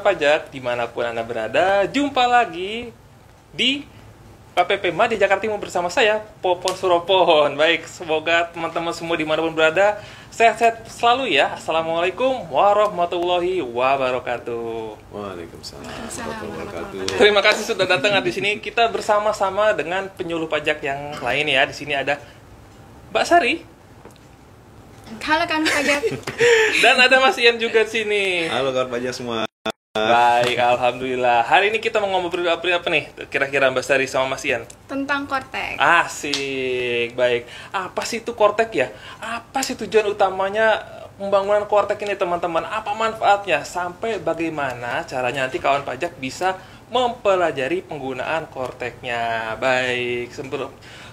pajak, dimanapun Anda berada, jumpa lagi di KPP Madya Jakarta Timur bersama saya, Popon Suropon. Baik, semoga teman-teman semua dimanapun berada, sehat-sehat selalu ya. Assalamualaikum warahmatullahi wabarakatuh. Waalaikumsalam warahmatullahi wabarakatuh. Terima kasih sudah datang di sini. Kita bersama-sama dengan penyuluh pajak yang lain ya. Di sini ada Mbak Sari. Halo kawan pajak. Dan ada Mas Ian juga di sini. Halo kawan pajak semua. Baik, alhamdulillah. Hari ini kita mau ngobrol apa nih? Kira-kira Mbak Sari sama Mas Ian? Tentang Kortek. Asik, baik. Apa sih itu Kortek ya? Apa sih tujuan utamanya pembangunan Kortek ini teman-teman? Apa manfaatnya? Sampai bagaimana caranya nanti kawan pajak bisa mempelajari penggunaan Korteknya. Baik,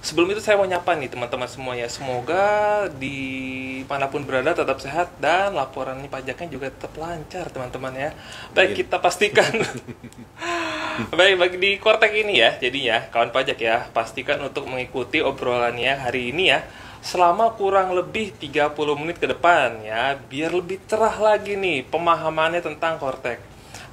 sebelum itu saya mau nyapa nih teman-teman semuanya. Semoga dimanapun berada tetap sehat dan laporan pajaknya juga tetap lancar teman-teman ya. Baik, kita pastikan. Baik, bagi di Kortek ini ya, jadinya kawan pajak ya, pastikan untuk mengikuti obrolannya hari ini ya, selama kurang lebih 30 menit ke depan ya, biar lebih cerah lagi nih pemahamannya tentang Kortek.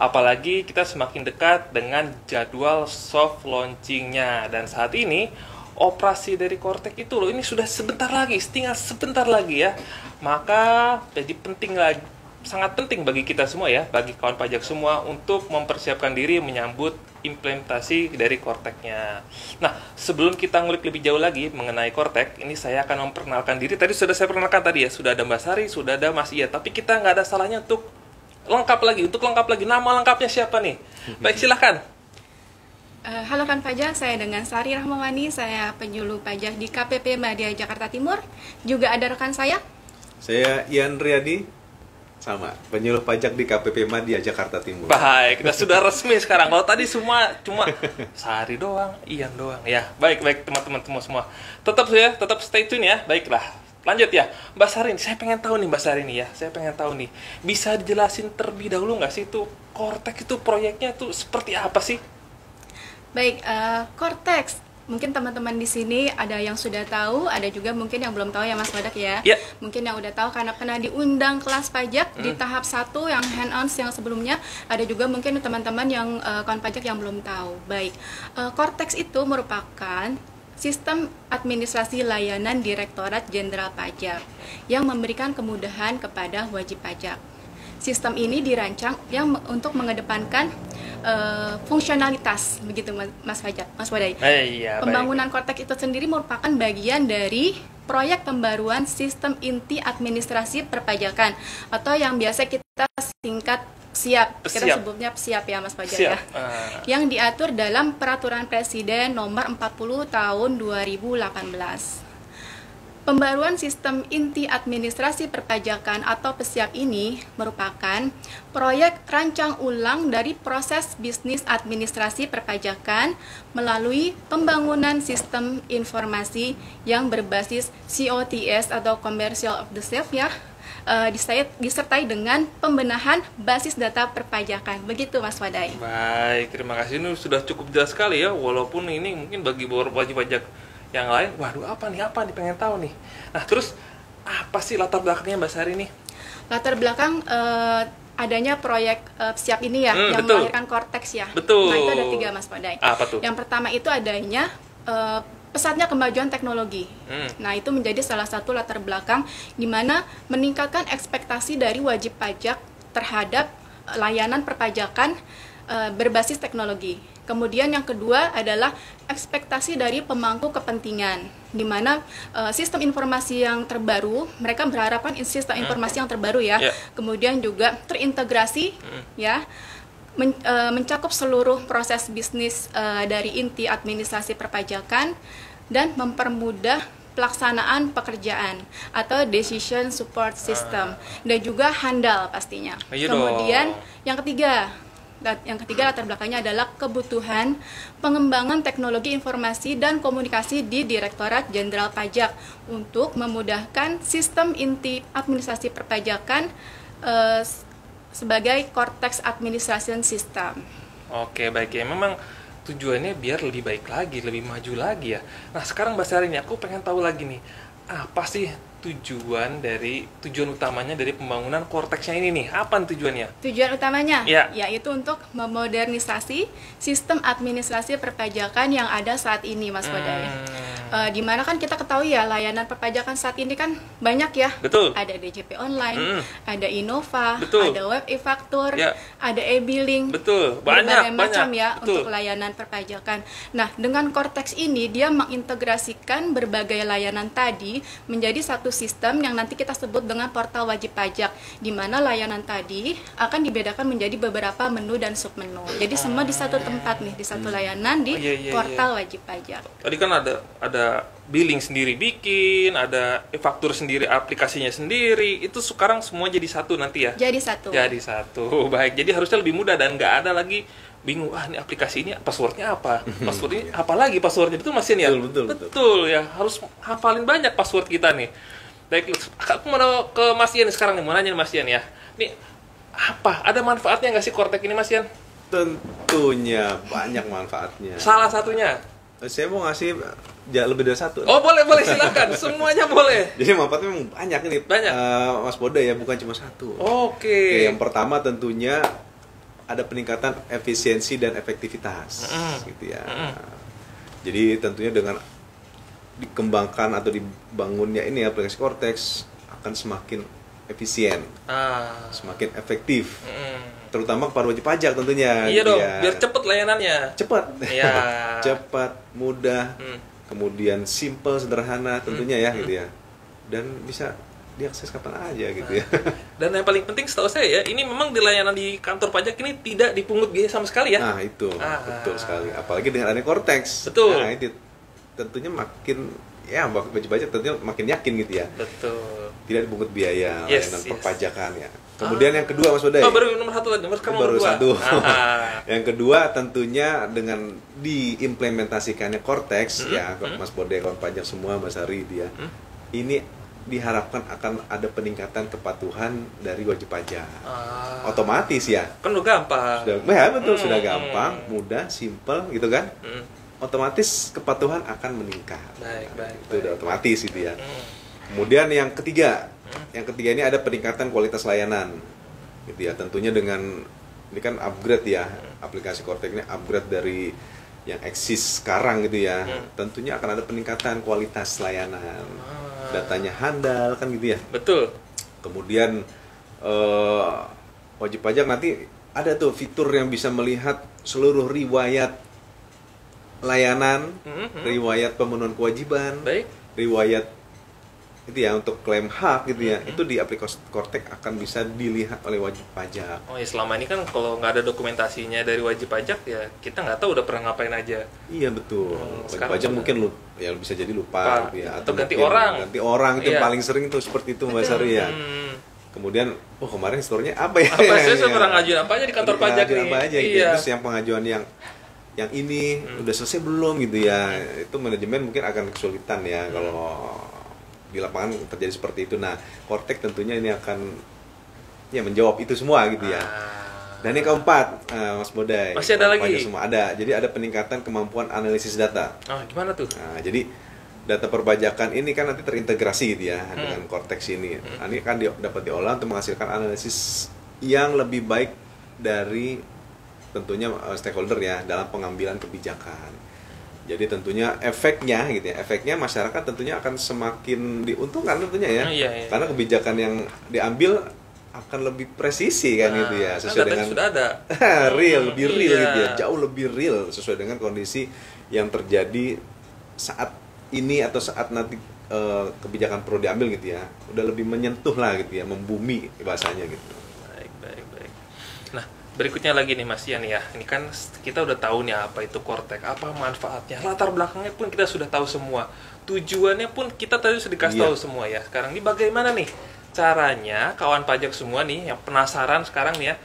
Apalagi kita semakin dekat dengan jadwal soft launchingnya. Dan saat ini operasi dari Kortek itu loh, ini sudah sebentar lagi, tinggal sebentar lagi ya. Maka jadi penting lagi, sangat penting bagi kita semua ya, bagi kawan pajak semua untuk mempersiapkan diri menyambut implementasi dari Korteknya. Nah, sebelum kita ngulik lebih jauh lagi mengenai Kortek, ini saya akan memperkenalkan diri. Tadi sudah saya perkenalkan tadi ya, sudah ada Mbak Sari, sudah ada Mas Iya. Tapi kita nggak ada salahnya untuk lengkap lagi. Nama lengkapnya siapa nih? Baik, silahkan. Halo kan pajak, saya dengan Sari Rahmawani, saya penyuluh pajak di KPP Madya Jakarta Timur. Juga ada rekan saya. Saya Ian Riyadi, sama penyuluh pajak di KPP Madya Jakarta Timur. Baik, kita sudah resmi sekarang. Kalau tadi cuma Sari doang, Ian doang. Ya, baik teman-teman semua. Tetap stay tune ya. Baiklah. Lanjut ya, Mbak Sari, saya pengen tahu nih Mbak Sari nih ya, bisa dijelasin terlebih dahulu nggak sih itu Kortek itu proyeknya tuh seperti apa sih? Baik, Kortek. Mungkin teman-teman di sini ada yang sudah tahu, ada juga mungkin yang belum tahu ya Mas Badak ya. Yeah. Mungkin yang udah tahu karena pernah diundang kelas pajak di tahap 1 yang hand-on yang sebelumnya. Ada juga mungkin teman-teman yang kawan pajak yang belum tahu. Baik, Kortek itu merupakan sistem administrasi layanan Direktorat Jenderal Pajak yang memberikan kemudahan kepada wajib pajak. Sistem ini dirancang untuk mengedepankan fungsionalitas, begitu Mas Wadai. Iya, Pembangunan Kortek itu sendiri merupakan bagian dari proyek pembaruan sistem inti administrasi perpajakan atau yang biasa kita singkat SIAP. Kita sebutnya SIAP ya Mas Pajak ya. Yang diatur dalam Peraturan Presiden Nomor 40 Tahun 2018. Pembaruan sistem inti administrasi perpajakan atau PSIAP ini merupakan proyek rancang ulang dari proses bisnis administrasi perpajakan melalui pembangunan sistem informasi yang berbasis COTS atau Commercial of the Self ya, disertai dengan pembenahan basis data perpajakan. Begitu Mas Wadai. Baik, terima kasih. Ini sudah cukup jelas sekali ya, walaupun ini mungkin bagi wajib pajak yang lain, waduh apa nih, pengen tahu nih. Nah, terus apa sih latar belakangnya Mbak Sari nih? Latar belakang adanya proyek SIAP ini ya, yang betul. Melahirkan Kortek ya. Betul. Nah, itu ada 3 Mas Wadai. Apa tuh? Yang pertama itu adanya pesatnya kemajuan teknologi. Nah, itu menjadi salah satu latar belakang di mana meningkatkan ekspektasi dari wajib pajak terhadap layanan perpajakan berbasis teknologi. Kemudian yang kedua adalah ekspektasi dari pemangku kepentingan, di mana sistem informasi yang terbaru, mereka berharapkan sistem informasi yang terbaru ya, kemudian juga terintegrasi ya, mencakup seluruh proses bisnis dari inti administrasi perpajakan dan mempermudah pelaksanaan pekerjaan atau decision support system dan juga handal pastinya. Kemudian yang ketiga latar belakangnya adalah kebutuhan pengembangan teknologi informasi dan komunikasi di Direktorat Jenderal Pajak untuk memudahkan sistem inti administrasi perpajakan sebagai Kortek Administration System. Oke, baik ya. Memang tujuannya biar lebih baik lagi, lebih maju lagi ya. Nah, sekarang Mbak Sari ini aku pengen tahu lagi nih, apa sih tujuan utamanya dari pembangunan Cortex-nya ini nih? Apa tujuannya? Tujuan utamanya Ya. yaitu untuk memodernisasi sistem administrasi perpajakan yang ada saat ini, Mas Bodai. Di mana kan kita ketahui ya, layanan perpajakan saat ini kan banyak ya. Betul. Ada DJP online, ada Innova, Betul. ada web e-faktur, Ya. ada e-billing. Betul. Berbagai Banyak. macam ya Betul. untuk layanan perpajakan. Nah, dengan Cortex ini dia mengintegrasikan berbagai layanan tadi menjadi satu sistem yang nanti kita sebut dengan portal wajib pajak, di mana layanan tadi akan dibedakan menjadi beberapa menu dan submenu. Jadi semua di satu tempat nih, di satu layanan di Iya. portal wajib pajak. Tadi kan ada billing sendiri bikin, ada e-faktur sendiri, aplikasinya sendiri. Itu sekarang semua jadi satu nanti ya? Jadi satu. Jadi satu. Baik. Jadi harusnya lebih mudah dan nggak ada lagi bingung. Ini aplikasi ini passwordnya apa? Password ini apa lagi passwordnya? Itu Mas Ian ya? Betul. Ya. Harus hafalin banyak password kita nih. Baik. Aku mau ke Mas Ian sekarang nih. Mau nanya nih Mas Ian ya. Nih apa? Ada manfaatnya nggak sih Cortex ini Mas Ian? Tentunya banyak manfaatnya. Salah satunya. Saya mau ngasih lebih dari satu. Oh boleh silakan. Semuanya boleh. Jadi manfaatnya memang banyak nih. Banyak. Mas Bodai ya, bukan cuma satu. Oke. Yang pertama tentunya ada peningkatan efisiensi dan efektivitas, gitu ya. Jadi tentunya dengan dikembangkan atau dibangunnya ini aplikasi Cortex akan semakin efisien, semakin efektif. Terutama kepada wajib pajak tentunya. Iya gitu dong, ya. biar cepet layanannya. Cepat. Iya. Cepat, mudah, kemudian simple, sederhana tentunya ya gitu ya. Dan bisa diakses kapan aja gitu ya. Dan yang paling penting setahu saya ya, ini memang di layanan di kantor pajak ini tidak dipungut biaya sama sekali ya. Nah, itu betul sekali. Apalagi dengan adanya Cortex. Betul. Nah, itu tentunya makin wajib pajak tentunya makin yakin gitu ya. Betul. Tidak dipungut biaya layanan perpajakan ya. Kemudian yang kedua Mas Bodai. Oh, baru nomor satu lagi, Baru satu. Ah. Yang kedua tentunya dengan diimplementasikannya Cortex ya, Mas Bodai, kawan pajak semua, Mas Hari dia. Ini diharapkan akan ada peningkatan kepatuhan dari wajib pajak. Otomatis ya. Kan udah gampang. Betul, sudah gampang, mudah, simple gitu kan. Otomatis kepatuhan akan meningkat. Itu udah otomatis gitu ya. Kemudian yang ketiga ini ada peningkatan kualitas layanan, gitu ya. Tentunya dengan ini kan upgrade ya, aplikasi Cortex ini upgrade dari yang eksis sekarang gitu ya. Tentunya akan ada peningkatan kualitas layanan, datanya handal kan gitu ya. Betul. Kemudian wajib pajak nanti ada tuh fitur yang bisa melihat seluruh riwayat layanan, riwayat pemenuhan kewajiban, riwayat itu ya untuk klaim hak gitu ya. Itu di aplikasi Cortex akan bisa dilihat oleh wajib pajak. Oh ya, selama ini kan kalau nggak ada dokumentasinya dari wajib pajak ya kita nggak tahu udah pernah ngapain aja. Iya betul. Wajib pajak mungkin bisa jadi lupa gitu ya. Atau ganti orang. Ganti orang itu paling sering tuh seperti itu Mbak Sari ya. Kemudian, kemarin store-nya apa ya? Saya pernah ngajuin apa aja di kantor pajak nih. Apa aja, gitu. Terus yang pengajuan yang ini udah selesai belum gitu ya. Itu manajemen mungkin akan kesulitan ya kalau di lapangan terjadi seperti itu. Nah, Cortex tentunya ini akan menjawab itu semua gitu ya. Dan yang keempat, Mas Bodai, masih ada lagi? Semua ada. Jadi ada peningkatan kemampuan analisis data. Gimana tuh? Nah, jadi data perpajakan ini kan nanti terintegrasi gitu ya dengan Cortex ini. Nah, ini kan dapat diolah untuk menghasilkan analisis yang lebih baik dari tentunya stakeholder ya dalam pengambilan kebijakan. Jadi tentunya efeknya gitu ya, efeknya masyarakat tentunya akan semakin diuntungkan tentunya ya. Karena kebijakan yang diambil akan lebih presisi kan gitu ya, sesuai dengan sudah ada. lebih real gitu ya, jauh lebih real sesuai dengan kondisi yang terjadi saat ini atau saat nanti kebijakan perlu diambil gitu ya. Udah lebih menyentuh lah gitu ya, membumi bahasanya gitu. Baik. Nah, berikutnya lagi nih Mas Ian ya. Ini kan kita udah tahu nih apa itu Cortex, apa manfaatnya, latar belakangnya pun kita sudah tahu semua. Tujuannya pun kita tadi sudah dikasih tahu semua ya. Sekarang ini bagaimana nih caranya kawan pajak semua nih yang penasaran sekarang nih ya,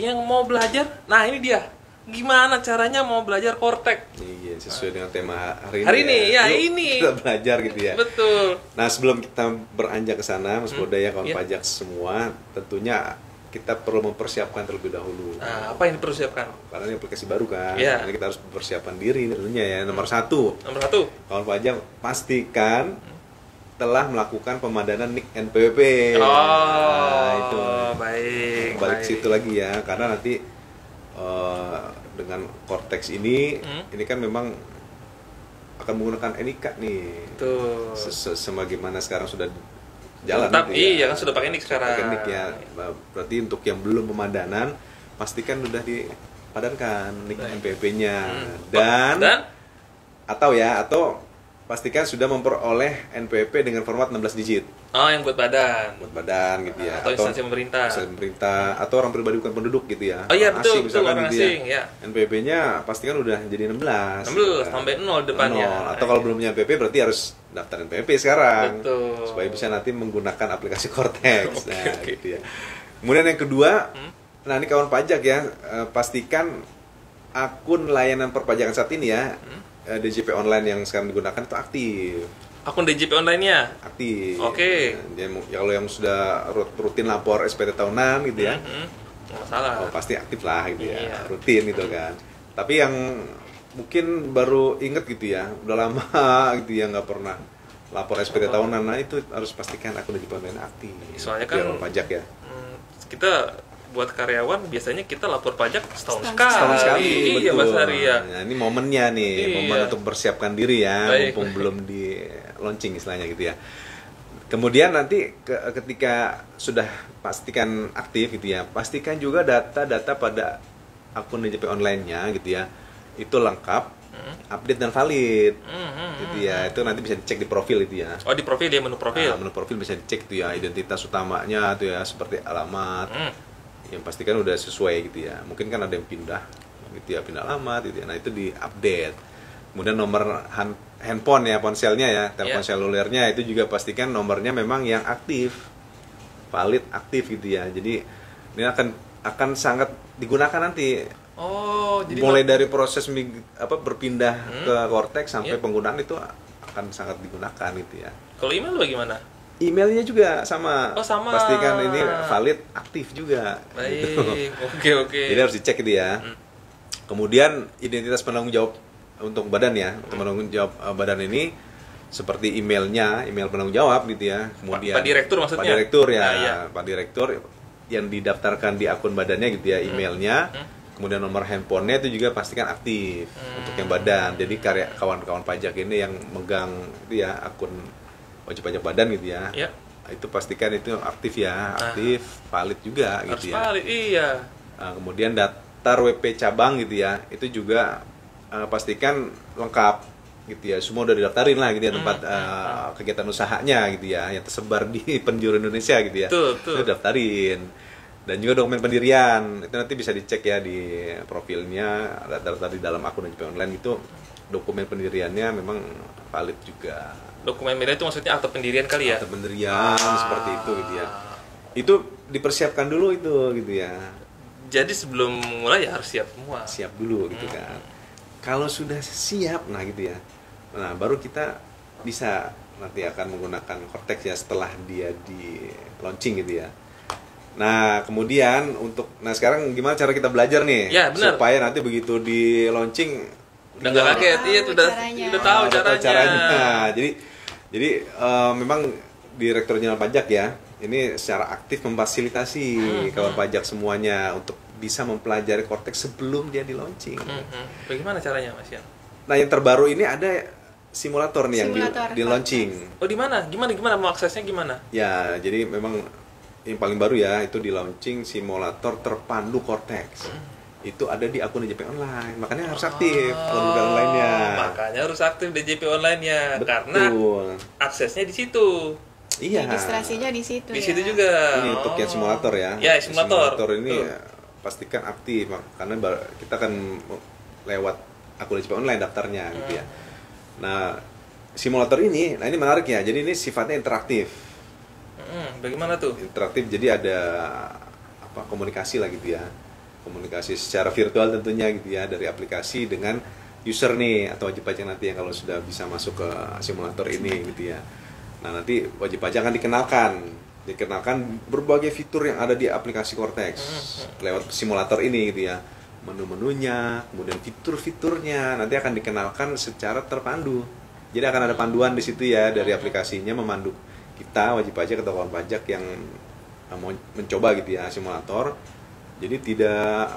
yang mau belajar. Nah, ini dia. Gimana caranya mau belajar Cortex? Iya, sesuai dengan tema hari ini. Ini. Kita belajar gitu ya. Betul. Nah, sebelum kita beranjak ke sana, Mas Bodai ya, kawan pajak semua, tentunya kita perlu mempersiapkan terlebih dahulu. Nah, apa yang dipersiapkan? Karena ini aplikasi baru kan, Jadi kita harus mempersiapkan diri tentunya ya. Nomor satu, kawan pajak pastikan telah melakukan pemadanan NIK NPWP. Oh, itu baik. balik baik. situ lagi ya, karena nanti dengan Cortex ini kan memang akan menggunakan NIK nih. Tuh. Sebagaimana sekarang sudah jalan. Tetap, gitu ya. iya kan sudah pakai NIK sekarang. Pakai NIK ya. Berarti untuk yang belum pemadanan, pastikan sudah dipadankan NIK NPWP-nya. Dan atau pastikan sudah memperoleh NPWP dengan format 16 digit. Oh, yang buat badan. Buat badan gitu ya. Atau instansi pemerintah. Instansi pemerintah atau orang pribadi bukan penduduk gitu ya. Oh iya, Orang betul, asing, misalkan orang gitu asing, ya. NPWP-nya pastikan udah jadi 16. 16 sampai 0 depannya. 0. Atau kalau belum punya NPWP berarti harus daftar NPWP sekarang. Betul. Supaya bisa nanti menggunakan aplikasi Cortex. Oke. Gitu ya. Kemudian yang kedua, nah ini kawan pajak ya, pastikan akun layanan perpajakan saat ini ya, DJP online yang sekarang digunakan itu aktif. Akun DJP online-nya? Aktif. Oke. Ya, kalau yang sudah rutin lapor SPT tahunan gitu ya, Nggak masalah. pasti aktif lah gitu ya, Iya. rutin gitu kan. Tapi yang mungkin baru inget gitu ya, udah lama gitu ya nggak pernah lapor SPT tahunan, nah itu harus pastikan akun DJP online aktif. Soalnya kan biar pajak ya. Kita buat karyawan biasanya kita lapor pajak setahun Setahun sekali, Iya, betul. Mas Hari ya. Nah, ini momennya nih, Iya. momen untuk mempersiapkan diri ya, Baik. mumpung belum di launching istilahnya gitu ya. Kemudian nanti ketika sudah pastikan aktif gitu ya, pastikan juga data-data pada akun DJP online-nya gitu ya, itu lengkap, update dan valid, gitu ya. Itu nanti bisa dicek di profil itu ya. Oh, di profil dia menu profil. Nah, menu profil bisa dicek tuh ya, identitas utamanya tuh ya, seperti alamat. Yang pastikan udah sesuai gitu ya. Mungkin kan ada yang pindah gitu ya, pindah alamat gitu ya. Nah, itu di-update. Kemudian nomor handphone ya, ponselnya ya, telepon selulernya itu juga pastikan nomornya memang yang aktif. Valid, aktif gitu ya. Jadi ini akan sangat digunakan nanti. Oh, jadi Mulai dari proses berpindah ke Cortex sampai penggunaan itu akan sangat digunakan gitu ya. kalau email bagaimana? Emailnya juga sama. Oh, sama. Pastikan ini valid, aktif juga. Baik. Gitu. Oke. Jadi harus dicek gitu ya. Kemudian identitas penanggung jawab untuk badan ya, untuk penanggung jawab badan ini seperti emailnya, email penanggung jawab gitu ya. Kemudian Pak Direktur maksudnya? Pak Direktur ya, Nah, iya. Pak Direktur yang didaftarkan di akun badannya gitu ya, emailnya. Kemudian nomor handphonenya itu juga pastikan aktif untuk yang badan. Jadi kawan-kawan pajak ini yang megang itu ya akun wajib pajak badan gitu ya. Ya. Itu pastikan itu aktif ya, aktif, valid juga Harus gitu ya. valid, iya. Nah, kemudian daftar WP cabang gitu ya, itu juga pastikan lengkap gitu ya, semua udah didaftarin lah gitu ya, tempat kegiatan usahanya gitu ya, yang tersebar di penjuru Indonesia gitu ya. Betul. Itu daftarin. Dan juga dokumen pendirian, itu nanti bisa dicek ya di profilnya, data-data di dalam akun DJP online itu dokumen pendiriannya memang valid juga. Dokumen pendirian itu maksudnya akte pendirian kali ya? Akte pendirian seperti itu gitu ya. Itu dipersiapkan dulu itu gitu ya. Jadi sebelum mulai ya harus siap semua. Siap dulu gitu kan. Kalau sudah siap, nah gitu ya. Nah, baru kita bisa nanti akan menggunakan Cortex ya setelah dia di launching gitu ya. Nah, kemudian sekarang gimana cara kita belajar nih? Ya, benar. Supaya nanti begitu di launching Udah nggak kaget, iya udah tahu caranya. Jadi memang Direktur Jenderal Pajak ya, ini secara aktif memfasilitasi kawan pajak semuanya untuk bisa mempelajari Cortex sebelum dia di launching. Bagaimana caranya, Mas Yan? Nah, yang terbaru ini ada simulator nih Simulator yang di launching. Oh, di mana? Gimana mau aksesnya gimana? Ya, jadi memang yang paling baru ya itu di launching simulator terpandu Cortex. Itu ada di akun DJP online, makanya harus aktif akun DJP online-nya. Makanya harus aktif DJP online-nya karena aksesnya di situ. Iya. Registrasinya di situ. Di ya. situ juga. Ini untuk yang simulator ya. Ya, simulator. ini pastikan aktif karena kita akan lewat akun DJP online daftarnya gitu ya. Nah, simulator ini menarik ya. Jadi ini sifatnya interaktif. Bagaimana tuh? Interaktif, jadi ada komunikasi lah gitu ya. Komunikasi secara virtual tentunya gitu ya, dari aplikasi dengan user nih atau wajib pajak nanti yang kalau sudah bisa masuk ke simulator ini gitu ya. Nah, nanti wajib pajak akan dikenalkan berbagai fitur yang ada di aplikasi Cortex lewat simulator ini gitu ya. Menu-menunya, kemudian fitur-fiturnya nanti akan dikenalkan secara terpandu Jadi akan ada panduan di situ ya dari aplikasinya memandu kita wajib pajak atau kawan pajak yang mau mencoba gitu ya simulator. Jadi tidak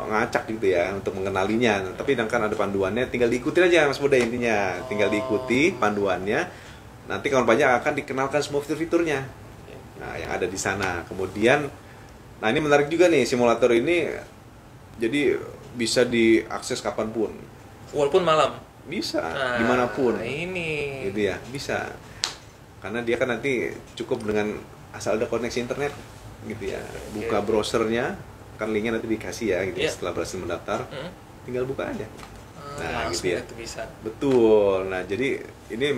ngacak gitu ya untuk mengenalinya. Tapi kan ada panduannya, tinggal diikuti aja Mas Budha intinya. Tinggal diikuti panduannya. Nanti kawan pajak akan dikenalkan semua fitur-fiturnya. Nah, yang ada di sana. Kemudian, nah ini menarik juga nih simulator ini. Jadi bisa diakses kapanpun. Walaupun malam. Bisa, dimanapun. Ini. Gitu ya, bisa. Karena dia kan nanti cukup dengan asal ada koneksi internet, gitu ya. Buka browsernya, kan linknya nanti dikasih ya, gitu. Setelah berhasil mendaftar, tinggal buka aja. Nah, gitu ya. Itu bisa. Betul. Nah, jadi ini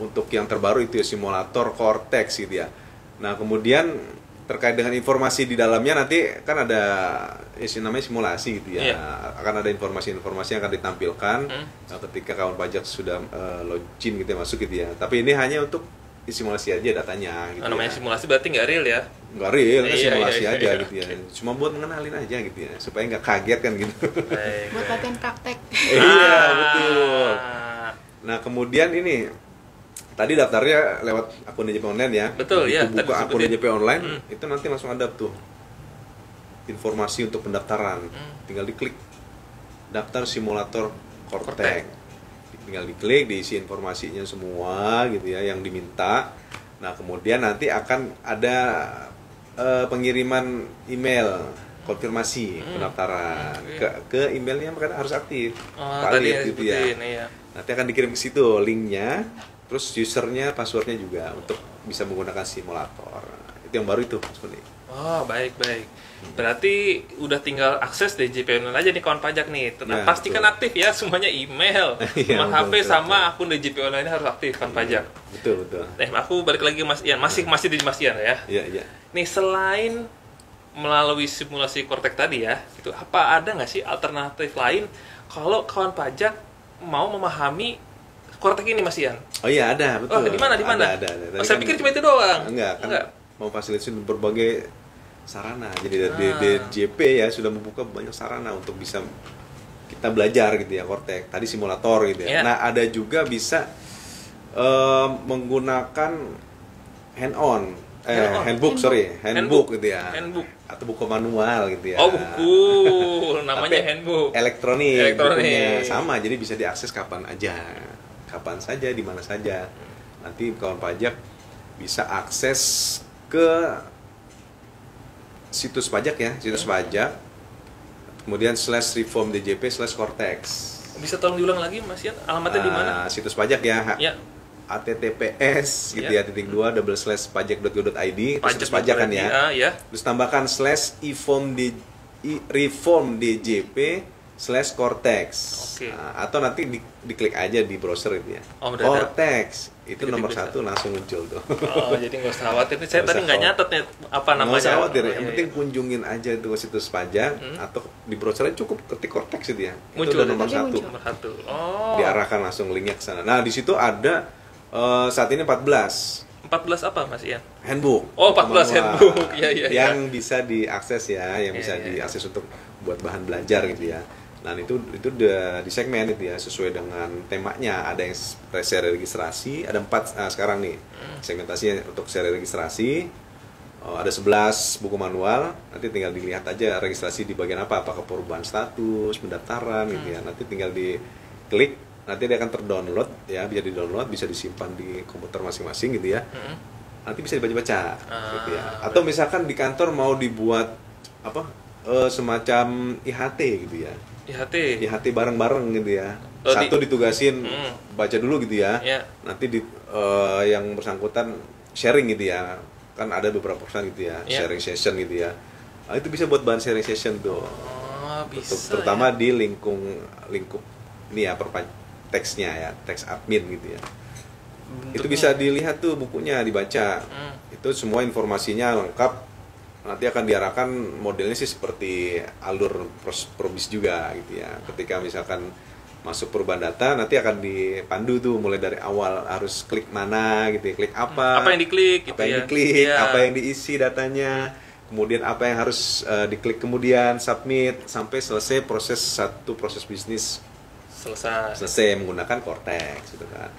untuk yang terbaru itu ya simulator Cortex, gitu ya. Nah, kemudian terkait dengan informasi di dalamnya nanti kan ada namanya simulasi gitu ya. Akan ada informasi-informasi yang akan ditampilkan ketika kawan pajak sudah login gitu ya, masuk gitu ya. Tapi ini hanya untuk simulasi aja datanya gitu. Namanya simulasi berarti nggak real ya? Nggak real, simulasi aja gitu ya. Cuma buat mengenalin aja gitu ya, supaya nggak kaget kan gitu. Buat latihan praktek. Iya, betul. Nah, kemudian ini tadi daftarnya lewat akun DJP online ya. Betul ya. Buka akun DJP online itu nanti langsung ada tuh informasi untuk pendaftaran. Tinggal diklik daftar simulator Cortex. Tinggal diklik, diisi informasinya semua gitu ya yang diminta. Nah, kemudian nanti akan ada pengiriman email konfirmasi pendaftaran ke emailnya, makanya harus aktif. Valid gitu ya. Nanti akan dikirim ke situ linknya. Terus usernya, passwordnya juga untuk bisa menggunakan simulator. Itu yang baru itu, Mas Budi. Oh, baik. Berarti udah tinggal akses DJP online aja nih kawan pajak nih. Tenang, pastikan aktif ya semuanya, email, sama HP sama akun DJP online harus aktif kawan pajak. Betul. Aku balik lagi ke Mas Ian, masih di Mas Ian ya. Iya. Nih selain melalui simulasi Cortex tadi ya, itu apa ada nggak sih alternatif lain kalau kawan pajak mau memahami Cortex ini Mas Ian? Oh iya ada, betul. Oh, di mana? Ada. Saya pikir cuma itu doang. Enggak. Mau fasilitasi berbagai sarana. Jadi dari DJP ya sudah membuka banyak sarana untuk bisa kita belajar gitu ya Cortex. Tadi simulator gitu ya. Nah, ada juga bisa menggunakan handbook gitu ya. Handbook atau buku manual gitu ya. Oh, buku. Namanya handbook. Elektronik. Bukunya sama, jadi bisa diakses kapan saja, di mana saja. Nanti kawan pajak bisa akses ke situs pajak ya, pajak. Kemudian /reform_djp/cortex. Bisa tolong diulang lagi Mas Ian, alamatnya di mana? Situs pajak ya. https gitu ya /pajak.go.id, situs pajak kan ya. Terus tambahkan /reform_djp/cortex. Atau nanti diklik aja di browser itu ya. Cortex itu nomor 1 langsung muncul tuh. Jadi nggak usah khawatir. Saya tadi nggak nyatet nih apa namanya. Nggak usah khawatir. Yang penting kunjungin aja itu situs pajak atau di browsernya cukup ketik Cortex itu ya. Muncul itu nomor 1. Diarahkan langsung linknya ke sana. Nah di situ ada saat ini 14 apa Mas Ian? Handbook. Oh, 14 handbook. Iya. Yang bisa diakses ya, yang bisa diakses untuk buat bahan belajar gitu ya. Nah, itu udah di segmen itu ya, sesuai dengan temanya. Ada yang seri registrasi, ada 4 sekarang nih. Segmentasinya untuk seri registrasi. Ada 11 buku manual. Nanti tinggal dilihat aja registrasi di bagian apakah perubahan status, pendaftaran gitu ya. Nanti tinggal diklik, nanti dia akan terdownload ya, bisa di-download, bisa disimpan di komputer masing-masing gitu ya. Nanti bisa dibaca-baca gitu ya. Atau misalkan di kantor mau dibuat semacam IHT gitu ya. IHT bareng-bareng gitu ya. Satu ditugasin baca dulu gitu ya. Nanti yang bersangkutan sharing gitu ya. Kan ada beberapa perusahaan gitu ya, sharing session gitu ya. Nah, itu bisa buat bahan sharing session tuh. Bisa. Terutama di lingkup ini ya, teksnya ya, teks admin gitu ya. Itu bisa dilihat tuh bukunya, dibaca. Itu semua informasinya lengkap. Nanti akan diarahkan modelnya sih seperti alur probis juga gitu ya. Ketika misalkan masuk perubahan data, nanti akan dipandu tuh mulai dari awal harus klik mana gitu ya, klik apa yang diklik gitu apa yang diisi datanya, kemudian apa yang harus diklik, kemudian submit sampai selesai proses bisnis selesai menggunakan Cortex gitu kan.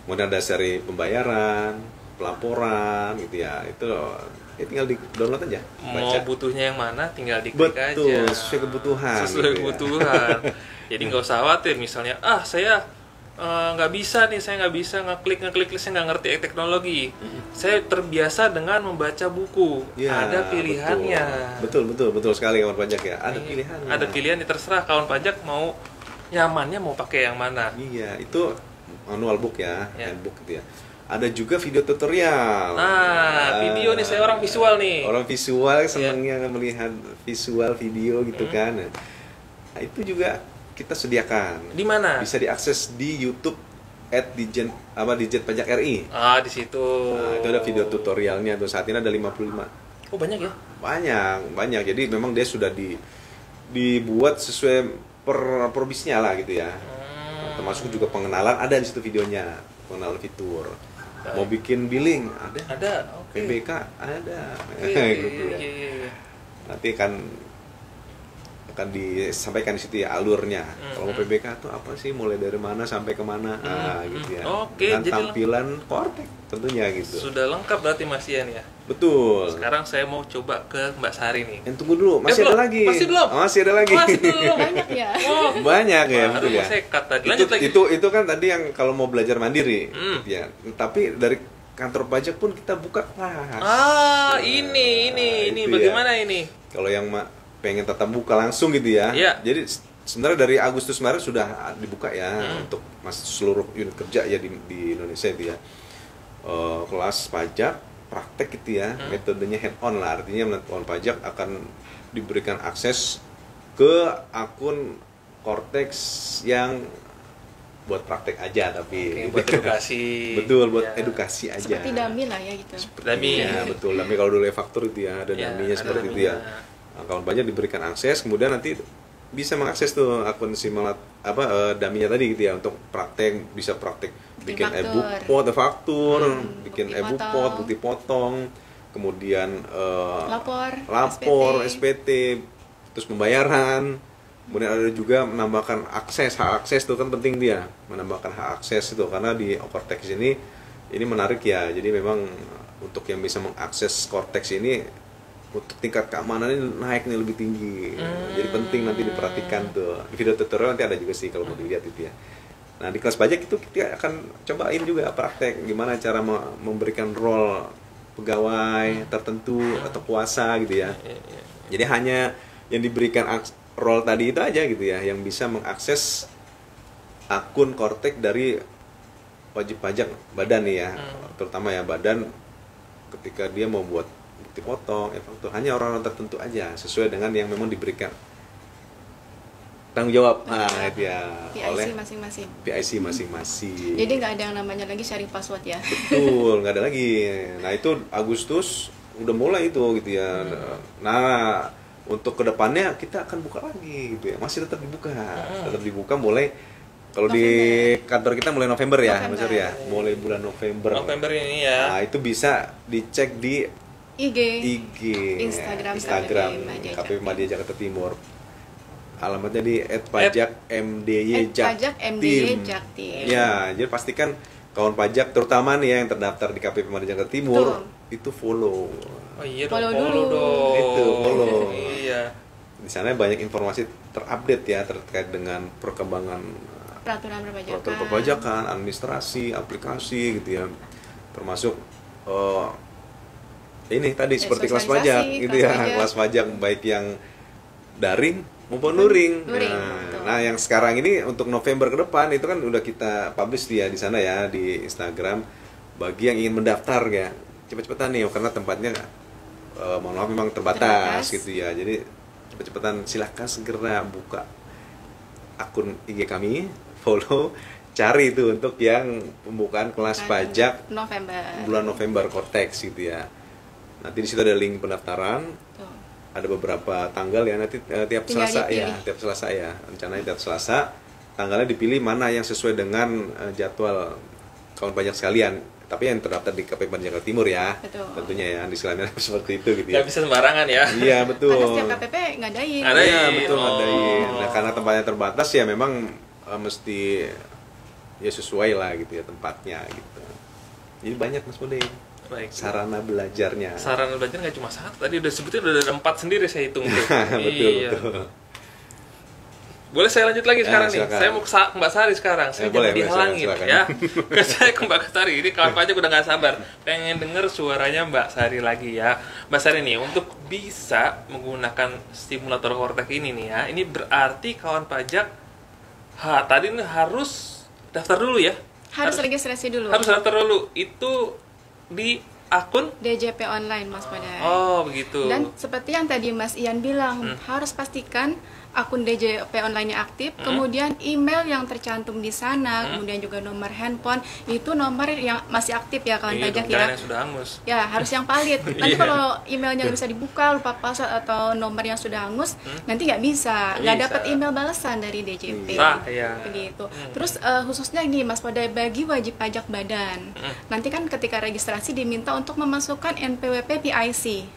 Kemudian ada seri pembayaran, pelaporan gitu ya, itu tinggal di download aja, baca. Mau butuhnya yang mana tinggal diklik aja. Betul, sesuai kebutuhan. Sesuai gitu kebutuhan. Jadi nggak usah khawatir misalnya, saya nggak bisa nih, saya nggak bisa ngeklik, saya nggak ngerti teknologi. Saya terbiasa dengan membaca buku. Ya, ada pilihannya. Betul sekali kawan pajak ya. Ada pilihannya. Ada pilihan, terserah kawan pajak mau nyamannya mau pakai yang mana. Iya, itu manual book ya, handbook gitu ya. Ada juga video tutorial. Nah, video nih, saya orang visual nih. Orang visual senangnya melihat visual video gitu kan. Nah, itu juga kita sediakan. Di mana? Bisa diakses di YouTube @Ditjen Pajak RI. Di situ. Nah, itu ada video tutorialnya tuh. Saat ini ada 55. Oh, banyak ya? Banyak. Jadi memang dia sudah dibuat sesuai perbisnya lah gitu ya. Termasuk juga pengenalan ada di situ videonya, pengenalan fitur. Mau bikin billing ada. Okay. PBK ada. Gitu ya. Nanti akan disampaikan di situ ya alurnya. Kalau mau PBK tuh apa sih, mulai dari mana sampai kemana, gitu ya. Oke, dan tampilan Cortex tentunya gitu. Sudah lengkap berarti Mas Ian ya. Betul. Sekarang saya mau coba ke Mbak Sari nih. Tunggu dulu, masih ada lagi. Masih belum? Masih ada lagi. Masih belum. Banyak ya. Banyak ya, betul ya. Sekat tadi. Lanjut lagi. Itu kan tadi yang kalau mau belajar mandiri, gitu ya. Tapi dari kantor pajak pun kita buka kelas. Ini Itu bagaimana ya. ini? Kalau yang pengen tetap buka langsung gitu ya. Iya. Jadi sebenarnya dari Agustus kemarin sudah dibuka ya untuk seluruh unit kerja ya di Indonesia itu ya. Kelas pajak praktek gitu ya, metodenya head on lah, artinya kawan pajak akan diberikan akses ke akun Cortex yang buat praktek aja tapi buat edukasi. Betul, buat edukasi aja. Seperti dummy lah ya gitu. Dummy. Ya, betul. Dummy kalau dulu e-faktur itu ya, ada dummy-nya seperti itu ya. Nah, kawan pajak diberikan akses, kemudian nanti bisa mengakses tuh akun dummy-nya tadi gitu ya, untuk praktek, bisa praktek bikin e-book pot, faktur, bikin e-book pot, bukti potong, kemudian lapor, SPT, terus pembayaran. Kemudian ada juga menambahkan hak akses itu kan penting dia, menambahkan hak akses itu karena di Cortex ini menarik ya. Jadi memang untuk yang bisa mengakses Cortex ini untuk tingkat keamanannya naik nih, lebih tinggi. Jadi penting nanti diperhatikan tuh. Di video tutorial nanti ada juga sih kalau mau dilihat itu ya. Nah, di kelas pajak itu kita akan cobain juga praktek gimana cara memberikan role pegawai tertentu atau kuasa gitu ya. Jadi hanya yang diberikan role tadi itu aja gitu ya, yang bisa mengakses akun Cortex dari wajib pajak badan nih ya, terutama ya badan ketika dia mau buat bukti potong, faktur, hanya orang-orang tertentu aja sesuai dengan yang memang diberikan tanggung jawab itu ya PIC oleh masing-masing. PIC masing-masing. Jadi nggak ada yang namanya lagi sharing password ya. Betul, nggak ada lagi. Nah itu Agustus udah mulai itu gitu ya. Nah untuk kedepannya kita akan buka lagi gitu ya, masih tetap dibuka mulai kalau di kantor kita mulai November ya, Mas ya, mulai bulan November ini ya. Nah itu bisa dicek di IG Instagram KPP Madya Jakarta Timur. Alamatnya di @pajakmdy_jaktim. Ya, jadi pastikan kawan pajak terutama nih ya yang terdaftar di KPP Madya Jakarta Timur itu follow. Oh iya, follow dong. Itu follow. Iya. Di sana banyak informasi terupdate ya terkait dengan perkembangan peraturan perpajakan, administrasi, aplikasi gitu ya. Termasuk ini tadi seperti kelas pajak gitu ya, kelas pajak baik yang daring maupun luring. Nah, yang sekarang ini untuk November ke depan itu kan udah kita publish dia di sana ya di Instagram. Bagi yang ingin mendaftar ya, cepet-cepetan nih karena tempatnya mohon maaf memang terbatas gitu ya. Jadi cepet-cepetan silahkan segera buka akun IG kami, follow, cari itu untuk yang pembukaan kelas pajak bulan November Cortex gitu ya. Nanti di situ ada link pendaftaran. Ada beberapa tanggal ya, nanti tiap Selasa ya, rencananya tiap Selasa tanggalnya dipilih mana yang sesuai dengan jadwal kawan pajak sekalian, tapi yang terdaftar di KPP Jakarta Timur ya. Tentunya ya, disclaimer seperti itu gitu ya. Nggak bisa sembarangan ya. Iya betul. Karena setiap KPP ngadain. Iya betul ngadain. Nah karena tempatnya terbatas ya memang mesti ya sesuai lah gitu ya tempatnya gitu. Jadi banyak Mas Bode. Baik. Sarana belajarnya. Sarana belajar nggak cuma satu, tadi udah sebutin udah ada 4 sendiri saya hitung tuh. Betul. Boleh saya lanjut lagi sekarang nih. Silakan. Saya mau ke Mbak Sari sekarang. Saya jangan dihalangin silakan. ya. Saya ke Mbak Sari. Ini kawan pajak udah nggak sabar. Pengen denger suaranya Mbak Sari lagi ya. Mbak Sari nih, untuk bisa menggunakan simulator Kortek ini nih ya. Ini berarti kawan pajak tadi nih harus daftar dulu ya. Harus registrasi dulu. Harus daftar dulu. Itu di akun DJP online Mas Badai. Oh, begitu. Dan seperti yang tadi Mas Ian bilang, harus pastikan akun DJP online-nya aktif, kemudian email yang tercantum di sana, kemudian juga nomor handphone, itu nomor yang masih aktif ya kawan pajak ya. Yang sudah hangus. Ya, harus yang valid. Nanti kalau emailnya nggak bisa dibuka, lupa password atau nomor yang sudah hangus, nanti nggak bisa, nggak dapat email balasan dari DJP. Begitu. Terus khususnya ini Mas Badai, bagi wajib pajak badan, nanti kan ketika registrasi diminta untuk memasukkan NPWP PIC.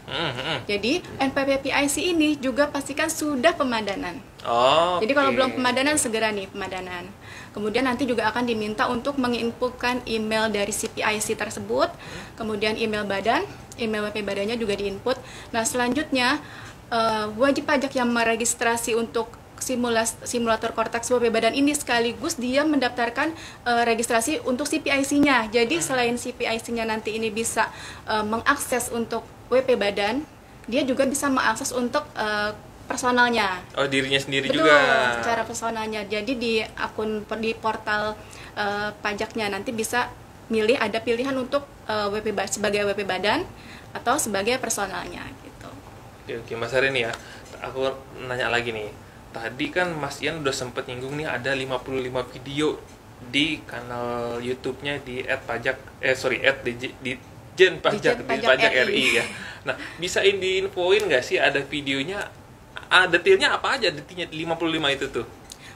Jadi NPWP PIC ini juga pastikan sudah pemadanan. Jadi kalau belum pemadanan, segera nih pemadanan. Kemudian nanti juga akan diminta untuk menginputkan email dari si PIC tersebut, kemudian email badan, email WP badannya juga diinput. Nah selanjutnya wajib pajak yang meregistrasi untuk simulator Kortex WP badan ini sekaligus dia mendaftarkan registrasi untuk si PIC-nya. Jadi selain si PIC-nya nanti ini bisa mengakses untuk WP badan, dia juga bisa mengakses untuk personalnya. Oh, dirinya sendiri Betul, juga. secara personalnya. Jadi di akun di portal pajaknya nanti bisa milih, ada pilihan untuk sebagai WP badan atau sebagai personalnya gitu. Oke, Mas Hari nih ya. Aku nanya lagi nih. Tadi kan Mas Ian udah sempet nyinggung nih ada 55 video di kanal YouTube-nya di Dijen Pajak RI ya. Nah, bisa diinfoin nggak sih ada videonya? Detailnya apa aja detailnya 55 itu tuh?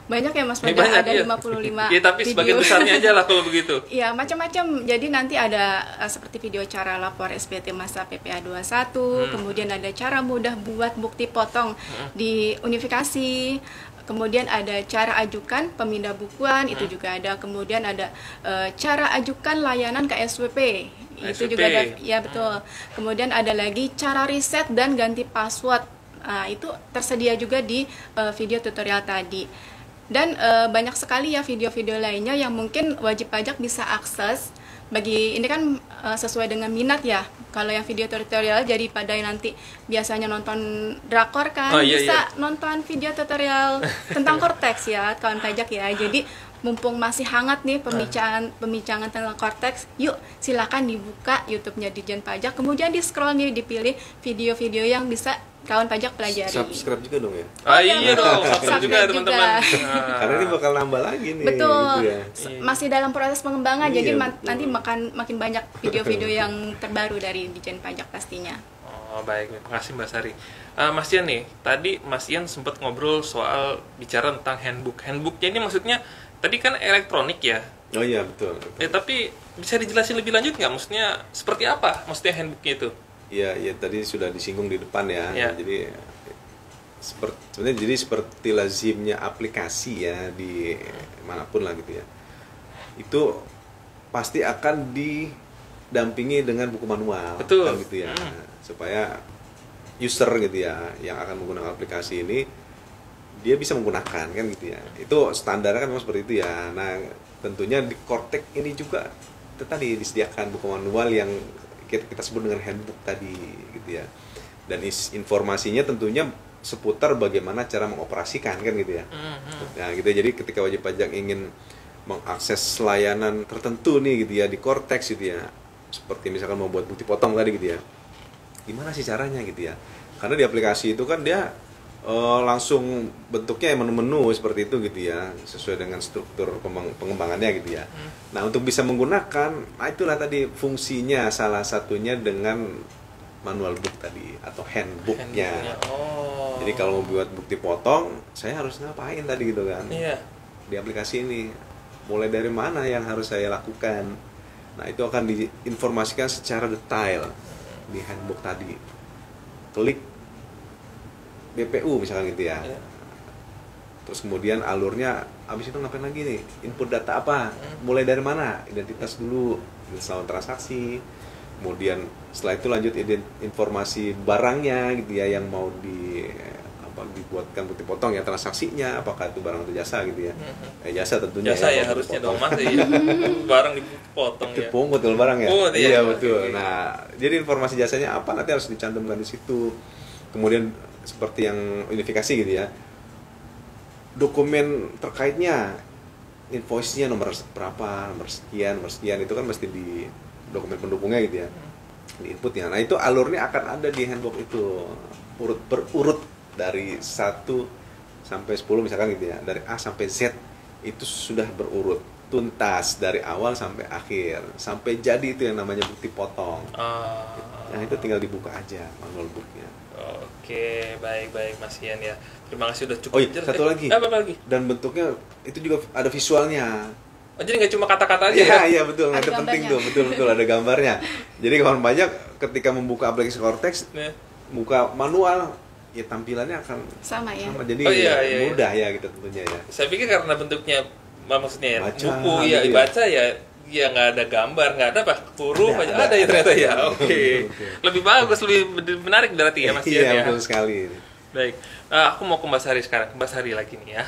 Banyak ya Mas Badai, ada 55 ya, tapi video. Sebagian besarnya aja lah kalau begitu. Iya, macam-macam. Jadi nanti ada seperti video cara lapor SPT masa PPA 21, kemudian ada cara mudah buat bukti potong di unifikasi, kemudian ada cara ajukan pemindah bukuan, itu juga ada. Kemudian ada cara ajukan layanan KSWP. Itu juga ada, ya betul. Kemudian ada lagi cara riset dan ganti password. Itu tersedia juga di video tutorial tadi. Dan banyak sekali ya video-video lainnya yang mungkin wajib pajak bisa akses. Ini kan sesuai dengan minat ya. Kalau yang video tutorial, jadi pada nanti biasanya nonton drakor kan, bisa nonton video tutorial tentang Kortex ya, kawan pajak ya. Jadi mumpung masih hangat nih pembicaraan tentang Kortex, yuk silakan dibuka YouTube-nya Dijen Pajak, kemudian di scroll nih, dipilih video-video yang bisa kawan pajak pelajari. Subscribe juga dong ya? Iya dong, subscribe juga teman-teman. Karena ini bakal nambah lagi nih. Betul, gitu ya. masih dalam proses pengembangan, jadi nanti makin banyak video-video yang terbaru dari Dijen Pajak pastinya. Oh baik, terima kasih Mbak Sari. Mas Ian nih, tadi Mas Ian sempat ngobrol soal bicara tentang handbook. Handbooknya ini maksudnya tadi kan elektronik ya? Oh iya betul. Tapi bisa dijelasin lebih lanjut nggak? Maksudnya seperti apa? Maksudnya handbooknya itu? Ya tadi sudah disinggung di depan ya. Jadi sebenarnya seperti lazimnya aplikasi ya di manapun lah gitu ya. Itu pasti akan didampingi dengan buku manual. Betul. Kan gitu ya. Supaya user gitu ya yang akan menggunakan aplikasi ini dia bisa menggunakan kan gitu ya. Itu standarnya kan memang seperti itu ya. Nah, tentunya di Kortek ini juga tadi disediakan buku manual yang kita sebut dengan handbook tadi gitu ya. Dan informasinya tentunya seputar bagaimana cara mengoperasikan kan gitu ya. Nah, gitu jadi ketika wajib pajak ingin mengakses layanan tertentu nih gitu ya di Kortek gitu ya. Seperti misalkan mau buat bukti potong tadi gitu ya. Gimana sih caranya gitu ya? Karena di aplikasi itu kan dia langsung bentuknya menu-menu seperti itu gitu ya, sesuai dengan struktur pengembangannya gitu ya. Nah, untuk bisa menggunakan, itulah tadi fungsinya salah satunya dengan manual book tadi atau handbooknya. Jadi kalau mau buat bukti potong, saya harus ngapain tadi gitu kan? Di aplikasi ini, mulai dari mana yang harus saya lakukan? Nah, itu akan diinformasikan secara detail di handbook tadi. Klik BPU misalkan gitu ya. Terus kemudian alurnya, abis itu ngapain lagi nih? Input data apa? Mulai dari mana? Identitas dulu, identitas transaksi. Kemudian setelah itu lanjut informasi barangnya gitu ya, yang mau dibuatkan bukti potong ya, transaksinya, apakah itu barang atau jasa gitu ya. Jasa tentunya jasa ya harusnya dong Mas ya. Barang dipotong ya. Pungut barang ya. Oh, iya betul. Nah, jadi informasi jasanya apa nanti harus dicantumkan di situ. Kemudian seperti yang unifikasi gitu ya. Dokumen terkaitnya, invoice-nya nomor berapa, nomor sekian itu kan mesti di dokumen pendukungnya gitu ya, di inputnya. Nah itu alurnya akan ada di handbook itu, berurut dari 1 sampai 10 misalkan gitu ya, dari A sampai Z itu sudah berurut tuntas dari awal sampai akhir, sampai jadi itu yang namanya bukti potong. Nah itu tinggal dibuka aja manual booknya. Oke, baik Mas Ian ya. Terima kasih udah cukup. Oh iya, satu lagi. Apa lagi? Dan bentuknya itu juga ada visualnya. Oh, jadi nggak cuma kata-kata aja ya? Iya betul, nggak penting tuh, betul ada gambarnya. Jadi kawan pajak ketika membuka aplikasi Cortex, buka manual, ya tampilannya akan sama ya. Jadi mudah ya gitu tentunya ya. Saya pikir karena bentuknya, maksudnya ya, baca, buku ya dibaca ya nggak ada gambar, nggak ada huruf aja ada ya ternyata ya. Oke. Lebih bagus, lebih menarik berarti ya Mas Ian ya. Iya betul sekali. Baik, aku mau ke Mbak Sari sekarang. Mbak Sari lagi nih ya.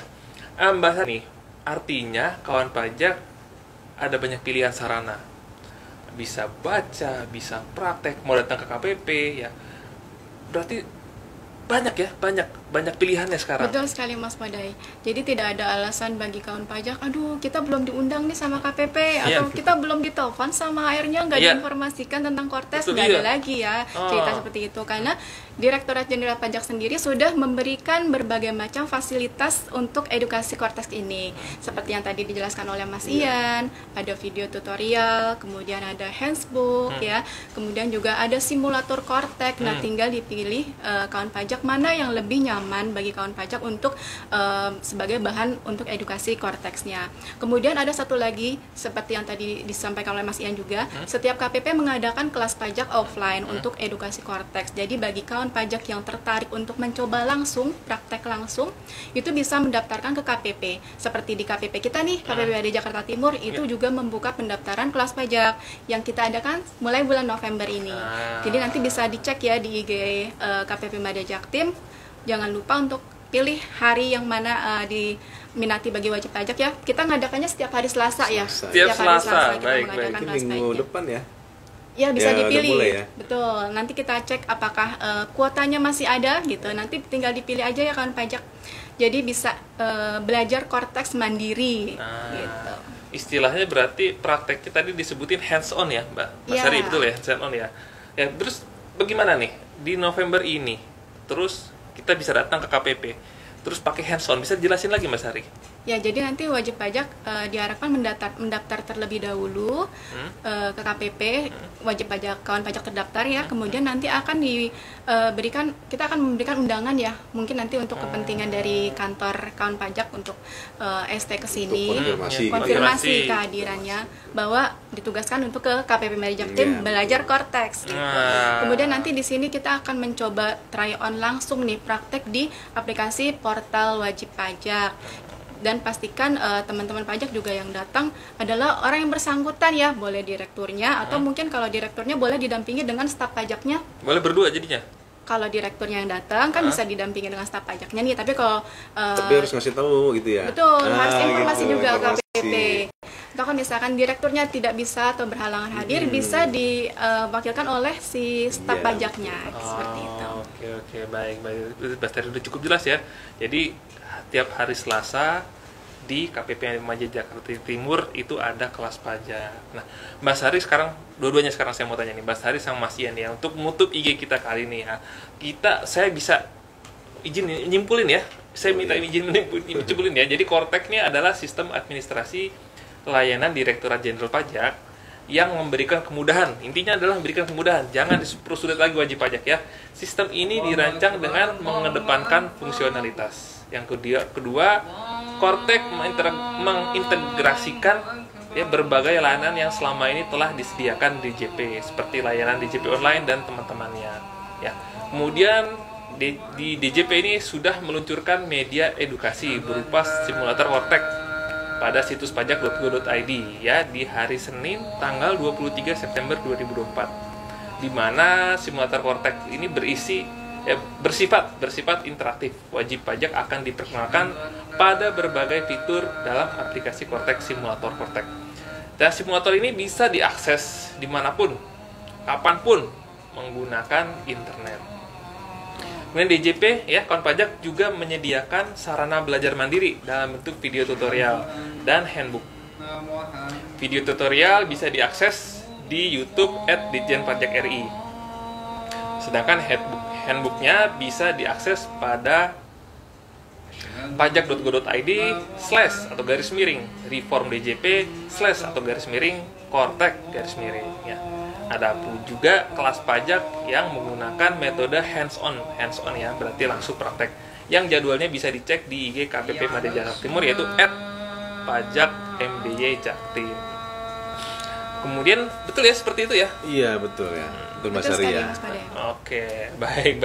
Mbak Sari, artinya kawan pajak ada banyak pilihan sarana. Bisa baca, bisa praktek, mau datang ke KPP ya. Berarti banyak pilihannya sekarang. Betul sekali Mas Padai. Jadi tidak ada alasan bagi kawan pajak, aduh kita belum diundang nih sama KPP, atau kita belum ditelepon sama HR-nya, nggak diinformasikan tentang Cortex, nggak ada lagi ya cerita seperti itu. Karena Direktorat Jenderal Pajak sendiri sudah memberikan berbagai macam fasilitas untuk edukasi Cortex ini. Seperti yang tadi dijelaskan oleh Mas Ian, ada video tutorial, kemudian ada handsbook ya, kemudian juga ada simulator Cortex. Nah, tinggal dipilih kawan pajak mana yang lebih nyaman bagi kawan pajak untuk sebagai bahan untuk edukasi Cortex-nya. Kemudian ada satu lagi seperti yang tadi disampaikan oleh Mas Ian juga, setiap KPP mengadakan kelas pajak offline untuk edukasi Cortex. Jadi bagi kawan pajak yang tertarik untuk mencoba langsung, praktek langsung, itu bisa mendaftarkan ke KPP. Seperti di KPP kita nih, KPP Jakarta Timur itu juga membuka pendaftaran kelas pajak yang kita adakan mulai bulan November ini. Jadi nanti bisa dicek ya di IG KPP Mada Jaktim. Jangan lupa untuk pilih hari yang mana diminati bagi wajib pajak ya. Kita ngadakannya setiap hari Selasa ya. Setiap hari Selasa kita mengadakan kelas minggu depan ya. Ya bisa dipilih, ya? Betul. Nanti kita cek apakah kuotanya masih ada gitu. Nanti tinggal dipilih aja ya kawan pajak. Jadi bisa belajar Cortex mandiri. Gitu. Istilahnya berarti prakteknya tadi disebutin hands on ya, Mbak Sari, betul ya, hands on ya. Ya terus bagaimana nih di November ini? Terus kita bisa datang ke KPP. Terus pakai hands on, bisa jelasin lagi Mbak Sari? Ya, jadi nanti wajib pajak diharapkan mendaftar terlebih dahulu ke KPP, wajib pajak kawan pajak terdaftar ya. Kemudian nanti akan kita akan memberikan undangan ya, mungkin nanti untuk kepentingan dari kantor kawan pajak untuk ST ke sini, konfirmasi kehadirannya bahwa ditugaskan untuk ke KPP Mada Jaktim belajar Cortex gitu. Kemudian nanti di sini kita akan mencoba try on langsung nih praktek di aplikasi portal wajib pajak. Dan pastikan teman-teman pajak juga yang datang adalah orang yang bersangkutan ya, boleh direkturnya atau mungkin kalau direkturnya boleh didampingi dengan staf pajaknya. Boleh berdua jadinya? Kalau direkturnya yang datang kan bisa didampingi dengan staf pajaknya nih, tapi kalau tapi harus ngasih tahu gitu ya. Betul, harus informasi juga ke KPP. Atau kan misalkan direkturnya tidak bisa atau berhalangan hadir, bisa diwakilkan oleh si staf pajaknya seperti itu. Oke, baik. Tadi udah cukup jelas ya. Jadi tiap hari Selasa di KPP Mada Jakarta Timur itu ada kelas pajak. Nah, Mbak Sari sekarang, dua-duanya sekarang saya mau tanya nih, Mbak Sari sama Mas Ian ya, untuk menutup IG kita kali ini ya. Saya bisa izin nyimpulin ya. Saya minta izin nyimpulin ya. Jadi Cortex ini adalah sistem administrasi layanan Direktorat Jenderal Pajak yang memberikan kemudahan. Intinya adalah memberikan kemudahan. Jangan dipersulit lagi wajib pajak ya. Sistem ini dirancang dengan mengedepankan fungsionalitas. Yang kedua, Cortex mengintegrasikan ya berbagai layanan yang selama ini telah disediakan di DJP, seperti layanan DJP online dan teman-temannya. Ya. Kemudian di DJP ini sudah meluncurkan media edukasi berupa simulator Kortek pada situs pajak.go.id ya di hari Senin tanggal 23 September 2024, di mana simulator Kortek ini bersifat interaktif. Wajib pajak akan diperkenalkan pada berbagai fitur dalam aplikasi Kortek Simulator Kortek. Dan simulator ini bisa diakses dimanapun, kapanpun menggunakan internet. Kemudian DJP ya, kawan pajak juga menyediakan sarana belajar mandiri dalam bentuk video tutorial dan handbook. Video tutorial bisa diakses di YouTube @ditjenpajak.ri. Sedangkan handbooknya bisa diakses pada pajak.go.id/reform-djp/kortek-. Ya. Ada pun juga kelas pajak yang menggunakan metode hands-on ya, berarti langsung praktek. Yang jadwalnya bisa dicek di IG KPP Madya Jakarta Timur, yaitu @pajakmdyjaktim. Kemudian betul ya seperti itu ya? Iya betul ya. Betul Mas Ari ya. Oke, baik.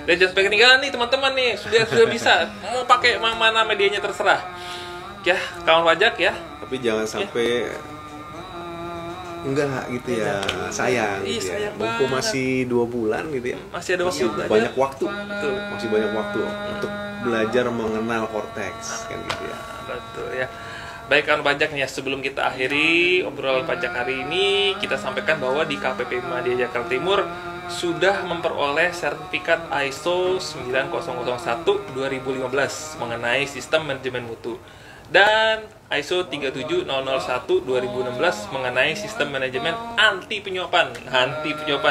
Dan jangan sampai ketinggalan nih teman-teman nih, sudah bisa mau pakai mana medianya terserah. Ya, kawan pajak ya. Tapi jangan sampai enggak gitu ya, sayang gitu ya. Mumpung masih 2 bulan gitu ya. Masih ada waktu belajar. Banyak waktu. Betul. Masih banyak waktu untuk belajar mengenal Kortex kan gitu ya. Betul ya. Baik kawan pajak nih ya, sebelum kita akhiri obrolan pajak hari ini, kita sampaikan bahwa di KPP Madya Jakarta Timur sudah memperoleh sertifikat ISO 9001:2015 mengenai sistem manajemen mutu dan ISO 37001:2016 mengenai sistem manajemen anti penyuapan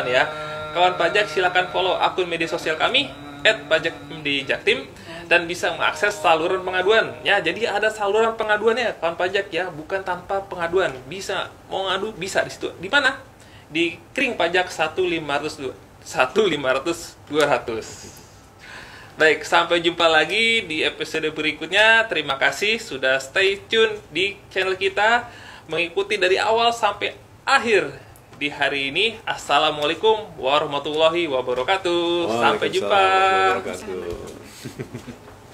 ya. Kawan pajak silakan follow akun media sosial kami @pajakmdyjaktim dan bisa mengakses saluran pengaduan ya. Jadi ada saluran pengaduannya kawan pajak ya, bukan tanpa pengaduan. Bisa mau ngadu bisa di situ. Di mana? Di Kring Pajak 1500200. Baik, sampai jumpa lagi di episode berikutnya. Terima kasih sudah stay tune di channel kita, mengikuti dari awal sampai akhir di hari ini. Assalamualaikum warahmatullahi wabarakatuh. Sampai jumpa. Waalaikumsalam warahmatullahi wabarakatuh.